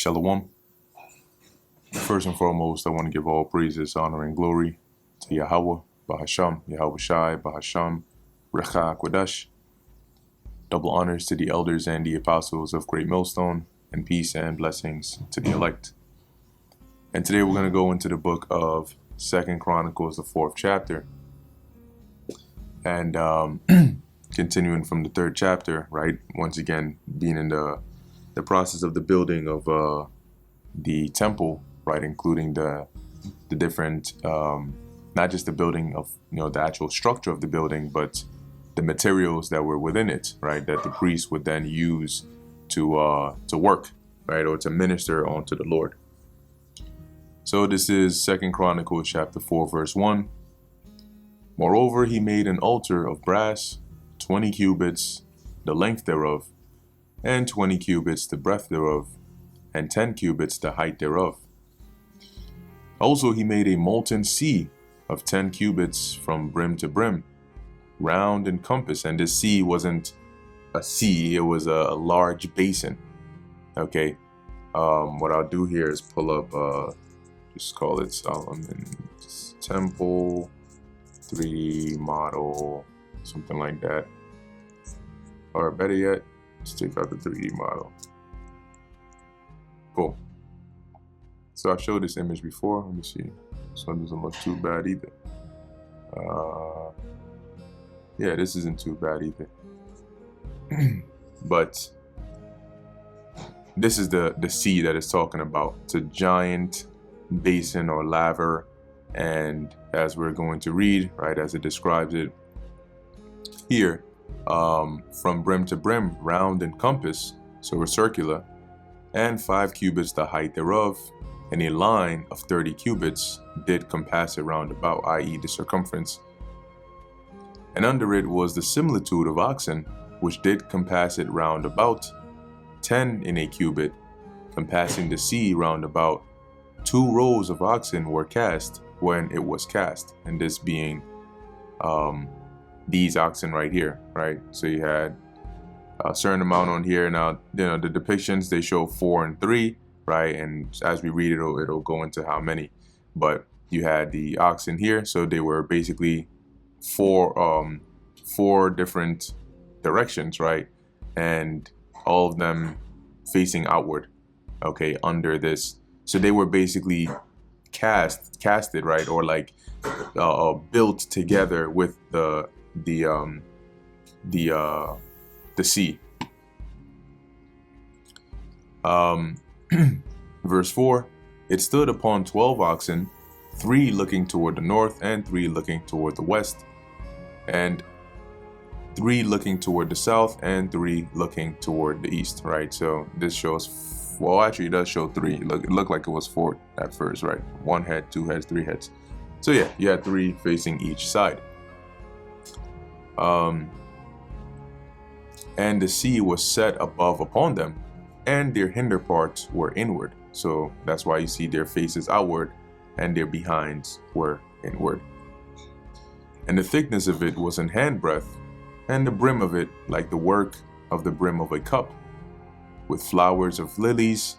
Shalom. First and foremost, I want to give all praises, honor, and glory to Yahweh, Bahasham, Yahweh Shai, Bahasham, Recha Kwadash. Double honors to the elders and the apostles of Great Millstone, and peace and blessings to the elect. And today we're going to go into the book of 2 Chronicles, the 4th chapter. And continuing from the 3rd chapter, right? Once again, being in the process of the building of the temple, right? Including the different, not just the building of, the actual structure of the building, but the materials that were within it, right? That the priests would then use to work, right? Or to minister unto the Lord. So this is 2 Chronicles chapter 4, verse 1. Moreover, he made an altar of brass, 20 cubits, the length thereof, and 20 cubits the breadth thereof, and 10 cubits the height thereof. Also he made a molten sea of 10 cubits from brim to brim, round in compass. And this sea wasn't a sea, it was a large basin. Okay. What I'll do here is pull up, just call it Solomon's Temple 3D model, something like that. Or better yet, let's take out the 3D model. Cool. So I showed this image before. Let me see. This one doesn't look too bad either. Yeah, this isn't too bad either. But this is the sea that it's talking about. It's a giant basin or laver, and as we're going to read, right, as it describes it here, from brim to brim, round in compass, so we're circular, and 5 cubits the height thereof, and a line of 30 cubits did compass it round about, i.e. the circumference. And under it was the similitude of oxen, which did compass it round about, 10 in a cubit, compassing the sea round about. 2 rows of oxen were cast when it was cast, and this being these oxen right here, right? So you had a certain amount on here. Now, the depictions, they show 4 and 3, right? And as we read it, it'll go into how many. But you had the oxen here, so they were basically four different directions, right? And all of them facing outward, okay, under this. So they were basically casted, right, or like built together with the sea. Verse 4, it stood upon 12 oxen, 3 looking toward the north, and 3 looking toward the west, and 3 looking toward the south, and 3 looking toward the east, right? So this shows, well, actually it does show 3. It looked like it was 4 at first, right? 1 head, 2 heads, 3 heads. So yeah, you had 3 facing each side. And the sea was set above upon them, and their hinder parts were inward. So that's why you see their faces outward, and their behinds were inward. And the thickness of it was an handbreadth, and the brim of it like the work of the brim of a cup, with flowers of lilies,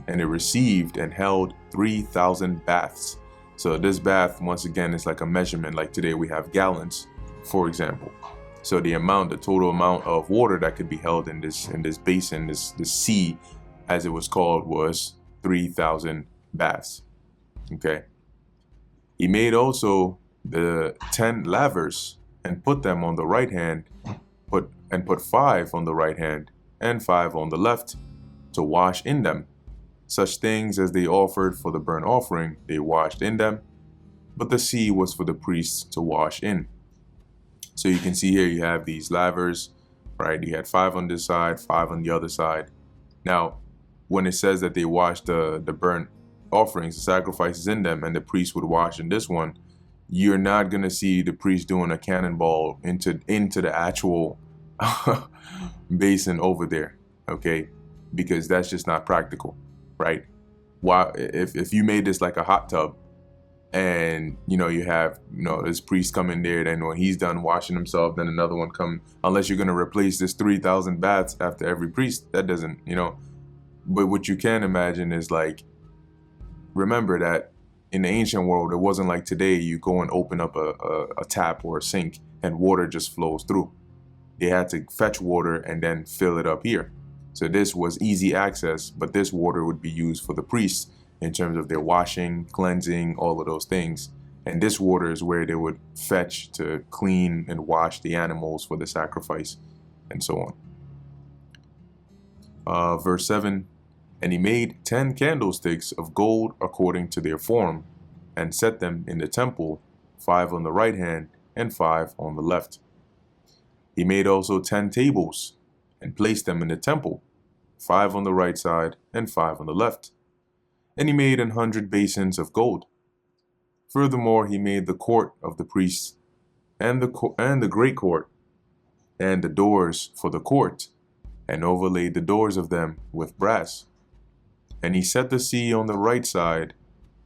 and it received and held 3,000 baths. So this bath, once again, is like a measurement. Like today we have gallons, for example. So the total amount of water that could be held in this basin, this sea, as it was called, was 3,000 baths. Okay. He made also the 10 lavers, and put them on the right hand, put 5 on the right hand, and 5 on the left, to wash in them. Such things as they offered for the burnt offering, they washed in them, but the sea was for the priests to wash in. So you can see here you have these lavers, right? You had 5 on this side, 5 on the other side. Now, when it says that they washed the burnt offerings, the sacrifices in them, and the priest would wash in this one, you're not going to see the priest doing a cannonball into the actual basin over there, okay? Because that's just not practical, right? Why, if you made this like a hot tub, and you have this priest come in there, then when he's done washing himself, then another one come, unless you're going to replace this 3,000 baths after every priest, that doesn't But what you can imagine is like, remember that in the ancient world, it wasn't like today you go and open up a tap or a sink and water just flows through. They had to fetch water and then fill it up here. So this was easy access, but this water would be used for the priests in terms of their washing, cleansing, all of those things. And this water is where they would fetch to clean and wash the animals for the sacrifice and so on. Verse 7, and he made 10 candlesticks of gold according to their form, and set them in the temple, 5 on the right hand and 5 on the left. He made also 10 tables, and placed them in the temple, 5 on the right side and 5 on the left. And he made 100 basins of gold. Furthermore, he made the court of the priests, and the great court, and the doors for the court, and overlaid the doors of them with brass. And he set the sea on the right side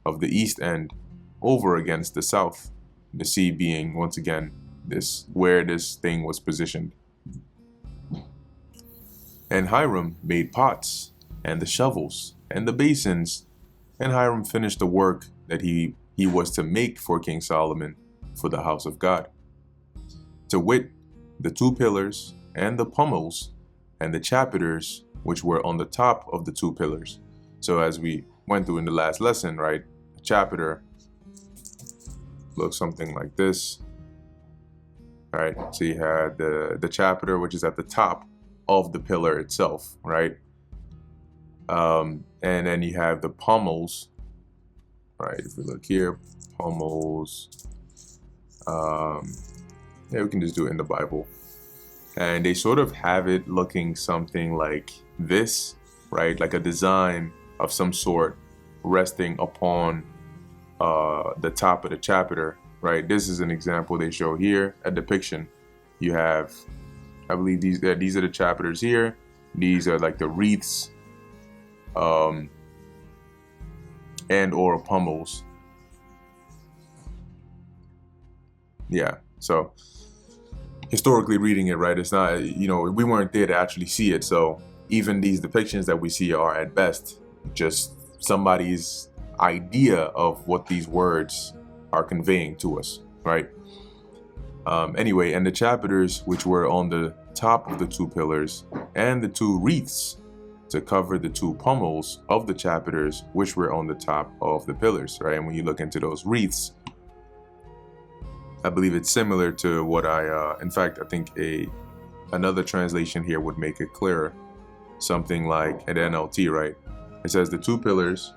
of the east end, over against the south, the sea being, once again, this where this thing was positioned. And Hiram made pots, and the shovels, and the basins, and Hiram finished the work that he was to make for King Solomon for the house of God. To wit, the 2 pillars, and the pommels, and the chapiters, which were on the top of the 2 pillars. So as we went through in the last lesson, right, a chapiter looks something like this. Right, so you had the chapiter, which is at the top of the pillar itself, right? And then you have the pommels, right? If we look here, pommels. Yeah, we can just do it in the Bible. And they sort of have it looking something like this, right? Like a design of some sort resting upon the top of the chapiter. Right, this is an example they show here, a depiction. You have, I believe these are the chapters here. These are like the wreaths, and or pommels. Yeah, so historically reading it, right, it's not, we weren't there to actually see it. So even these depictions that we see are at best just somebody's idea of what these words are conveying to us, right? Anyway, and the chapiters which were on the top of the 2 pillars, and the 2 wreaths to cover the 2 pommels of the chapiters which were on the top of the pillars, right? And when you look into those wreaths, I believe it's similar to what in fact, I think another translation here would make it clearer. Something like an NLT, right? It says the 2 pillars,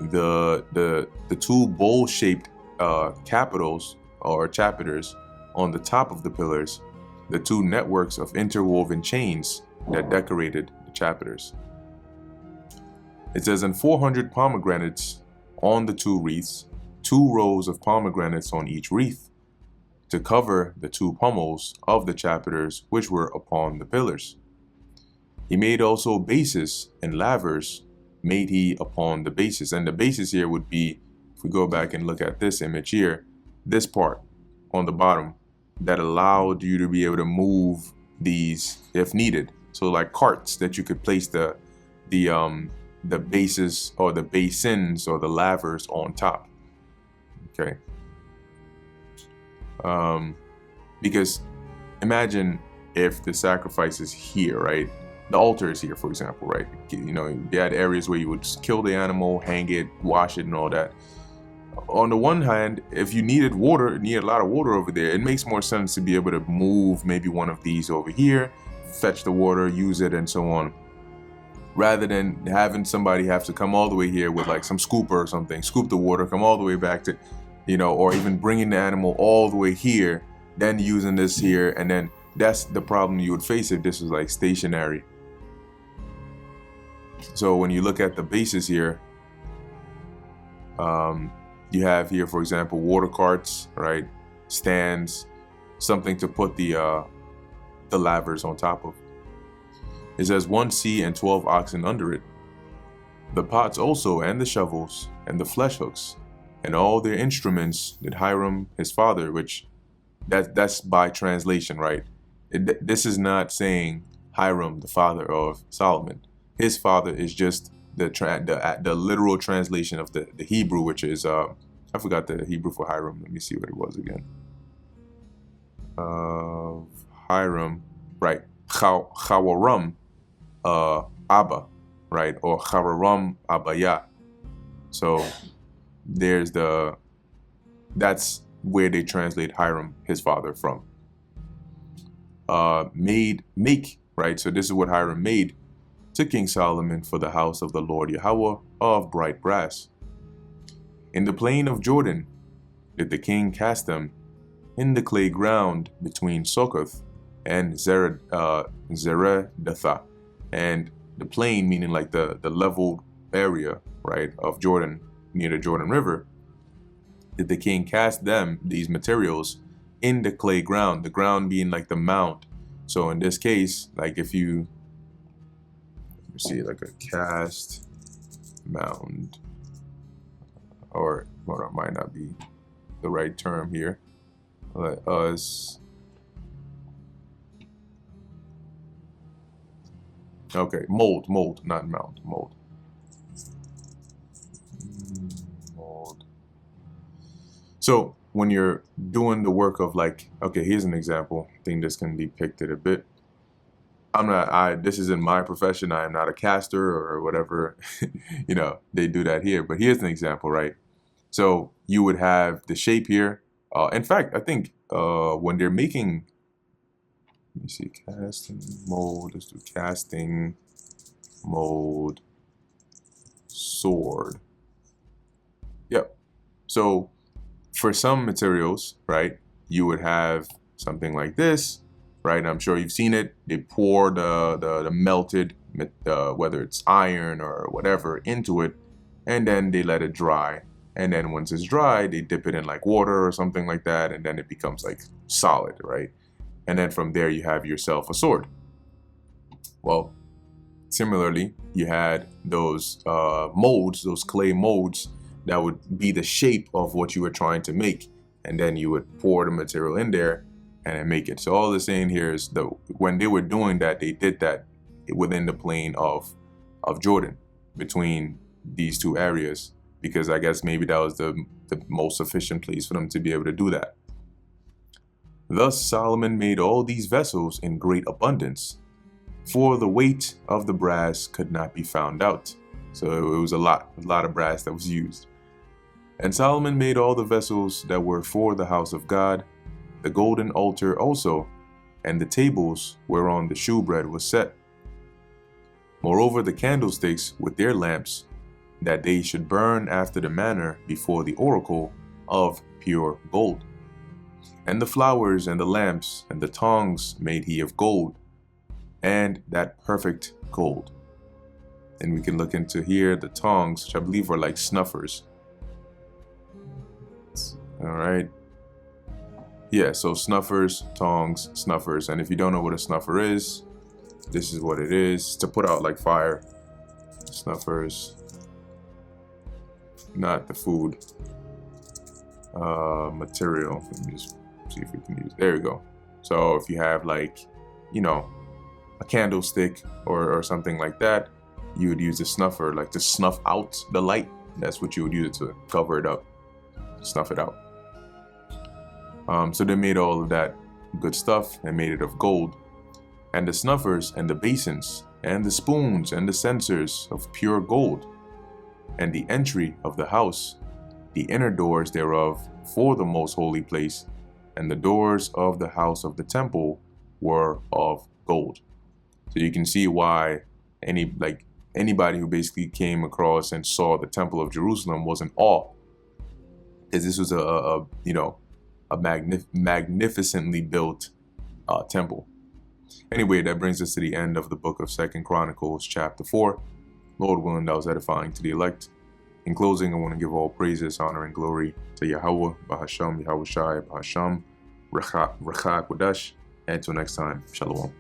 the 2 bowl-shaped capitals or chapiters on the top of the pillars, the 2 networks of interwoven chains that decorated the chapiters. It says, and 400 pomegranates on the 2 wreaths, 2 rows of pomegranates on each wreath, to cover the 2 pommels of the chapiters which were upon the pillars. He made also bases and lavers made he upon the bases. And the bases here would be, if we go back and look at this image here, this part on the bottom that allowed you to be able to move these if needed. So like carts that you could place the bases or the basins or the lavers on top. Okay. Because imagine if the sacrifice is here, right? The altar is here, for example, right? They had areas where you would kill the animal, hang it, wash it, and all that. On the one hand, if you needed a lot of water over there, it makes more sense to be able to move maybe one of these over here, fetch the water, use it, and so on, rather than having somebody have to come all the way here with like some scooper or something, scoop the water, come all the way back to, or even bringing the animal all the way here, then using this here, and then that's the problem you would face if this was like stationary. So when you look at the bases here, you have here, for example, water carts, right? Stands, something to put the lavers on top of. It says 1 sea and 12 oxen under it. The pots also, and the shovels, and the flesh hooks, and all their instruments did Hiram his father, which that's by translation, right? This is not saying Hiram the father of Solomon. His father is just the literal translation of the Hebrew, which is I forgot the Hebrew for Hiram. Let me see what it was again. Hiram, right? Chawaram, Abba, right? Or Chawaram Abaya. So that's where they translate Hiram, his father, from. Make, right? So this is what Hiram made to King Solomon for the house of the Lord Yahweh of bright brass. In the plain of Jordan did the king cast them, in the clay ground between Sokoth and Zeredatha. And the plain, meaning like the leveled area, right, of Jordan, near the Jordan River, did the king cast them, these materials, in the clay ground, the ground being like the mound. So in this case, like if you see like a cast mound, or well, it might not be the right term here. Let us, okay, mold, not mound, mold. So when you're doing the work of like, okay, here's an example. I think this can depict it a bit. This isn't my profession. I am not a caster or whatever, they do that here. But here's an example, right? So you would have the shape here. In fact, I think when they're making, let me see, casting mold, let's do casting mold sword. Yep. So for some materials, right, you would have something like this, right? I'm sure you've seen it. They pour the melted, whether it's iron or whatever, into it, and then they let it dry. And then once it's dry, they dip it in like water or something like that, and then it becomes like solid, right? And then from there, you have yourself a sword. Well, similarly, you had those molds, those clay molds, that would be the shape of what you were trying to make. And then you would pour the material in there and then make it. So all they're saying here is when they were doing that, they did that within the plain of Jordan, between these two areas, because I guess maybe that was the most sufficient place for them to be able to do that. Thus Solomon made all these vessels in great abundance, for the weight of the brass could not be found out. So it was a lot of brass that was used. And Solomon made all the vessels that were for the house of God, the golden altar also, and the tables whereon the shewbread was set. Moreover, the candlesticks with their lamps, that they should burn after the manner before the oracle of pure gold. And the flowers and the lamps and the tongs made he of gold, and that perfect gold. And we can look into here the tongs, which I believe are like snuffers. All right. Yeah, so snuffers, tongs, snuffers. And if you don't know what a snuffer is, this is what it is. To put out like fire. Snuffers. Not the food. Material. Let me just see if we can use. There we go. So if you have like, a candlestick or something like that, you would use a snuffer, like to snuff out the light. That's what you would use it to cover it up, snuff it out. So they made all of that good stuff and made it of gold. And the snuffers and the basins and the spoons and the censers of pure gold. And the entry of the house, the inner doors thereof for the most holy place, and the doors of the house of the temple were of gold. So you can see why anybody who basically came across and saw the temple of Jerusalem was in awe, because this was a magnificently built temple. Anyway, that brings us to the end of the book of 2 Chronicles chapter 4. Lord willing, that was edifying to the elect. In closing, I want to give all praises, honor, and glory to Yahweh, Bahasham, Yahweh Shai, Bahasham, Rechak Wadash. And until next time, Shalom.